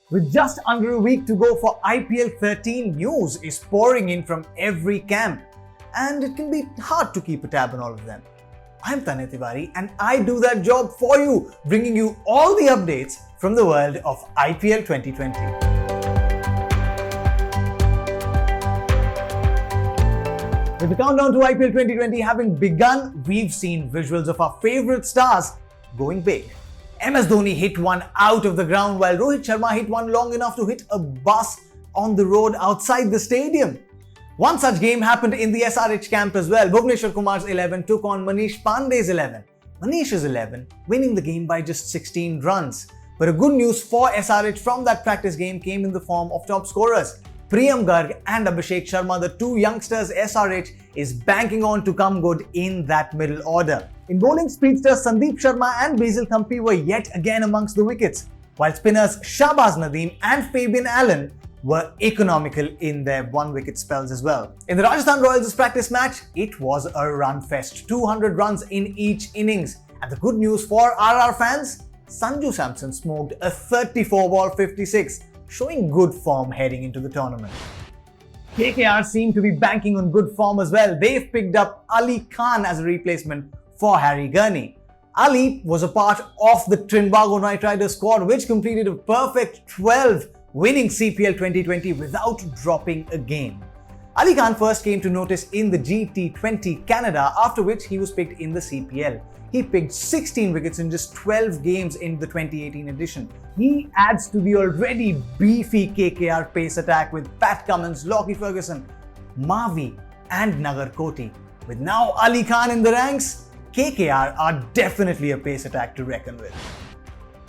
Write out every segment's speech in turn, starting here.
With just under a week to go for IPL 13, news is pouring in from every camp, and it can be hard to keep a tab on all of them. I'm Tanay Tiwari and I do that job for you, bringing you all the updates from the world of IPL 2020. With the countdown to IPL 2020 having begun, we've seen visuals of our favourite stars going big. MS Dhoni hit one out of the ground while Rohit Sharma hit one long enough to hit a bus on the road outside the stadium. One such game happened in the SRH camp as well. Bhuvneshwar Kumar's 11 took on Manish Pandey's 11. Manish's 11 winning the game by just 16 runs. But a good news for SRH from that practice game came in the form of top scorers. Priyam Garg and Abhishek Sharma, the two youngsters SRH is banking on to come good in that middle order. In bowling, speedsters Sandeep Sharma and Basil Thampi were yet again amongst the wickets, while spinners Shahbaz Nadeem and Fabian Allen were economical in their one-wicket spells as well. In the Rajasthan Royals' practice match, it was a run fest, 200 runs in each innings. And the good news for RR fans, Sanju Samson smoked a 34-ball 56, showing good form heading into the tournament. KKR seem to be banking on good form as well. They've picked up Ali Khan as a replacement for Harry Gurney. Ali was a part of the Trinbago Knight Riders squad which completed a perfect 12, winning CPL 2020 without dropping a game. Ali Khan first came to notice in the GT20 Canada, after which he was picked in the CPL. He picked 16 wickets in just 12 games in the 2018 edition. He adds to the already beefy KKR pace attack with Pat Cummins, Lockie Ferguson, Mavi and Nagar Koti. With now Ali Khan in the ranks, KKR are definitely a pace attack to reckon with.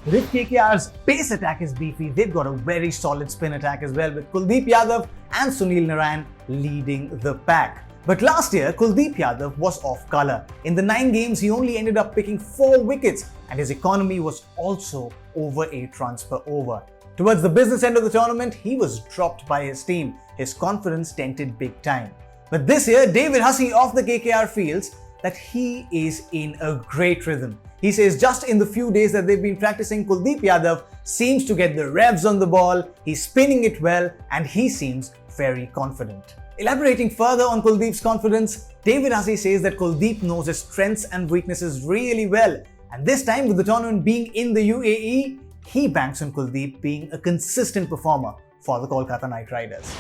But if KKR's pace attack is beefy, they've got a very solid spin attack as well, with Kuldeep Yadav and Sunil Narayan leading the pack. But last year, Kuldeep Yadav was off colour. In the 9 games, he only ended up picking 4 wickets and his economy was also over 8 runs per over. Towards the business end of the tournament, he was dropped by his team. His confidence dented big time. But this year, David Hussey of the KKR feels that he is in a great rhythm. He says just in the few days that they've been practicing, Kuldeep Yadav seems to get the revs on the ball, he's spinning it well and he seems very confident. Elaborating further on Kuldeep's confidence, David Hussey says that Kuldeep knows his strengths and weaknesses really well, and this time with the tournament being in the UAE, he banks on Kuldeep being a consistent performer for the Kolkata Knight Riders.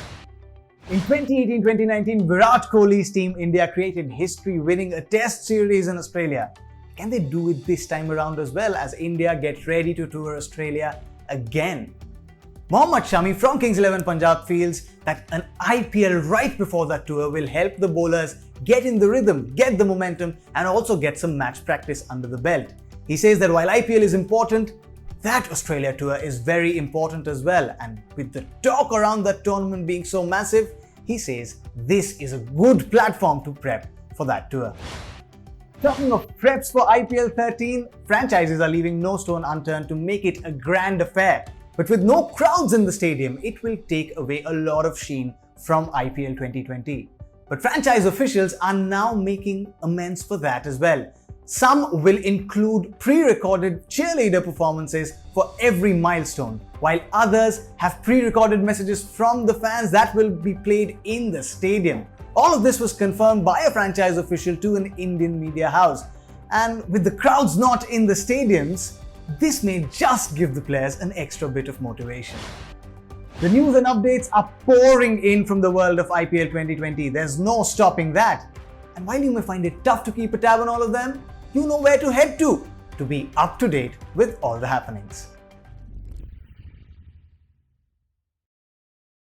In 2018-2019, Virat Kohli's Team India created history winning a test series in Australia. Can they do it this time around as well as India gets ready to tour Australia again? Mohammed Shami from Kings 11 Punjab feels that an IPL right before that tour will help the bowlers get in the rhythm, get the momentum and also get some match practice under the belt. He says that while IPL is important, that Australia tour is very important as well, and with the talk around that tournament being so massive, he says this is a good platform to prep for that tour. Talking of preps for IPL 13, franchises are leaving no stone unturned to make it a grand affair. But with no crowds in the stadium, it will take away a lot of sheen from IPL 2020. But franchise officials are now making amends for that as well. Some will include pre-recorded cheerleader performances for every milestone, while others have pre-recorded messages from the fans that will be played in the stadium. All of this was confirmed by a franchise official to an Indian media house. And with the crowds not in the stadiums, this may just give the players an extra bit of motivation. The news and updates are pouring in from the world of IPL 2020. There's no stopping that. And while you may find it tough to keep a tab on all of them, you know where to head to be up to date with all the happenings.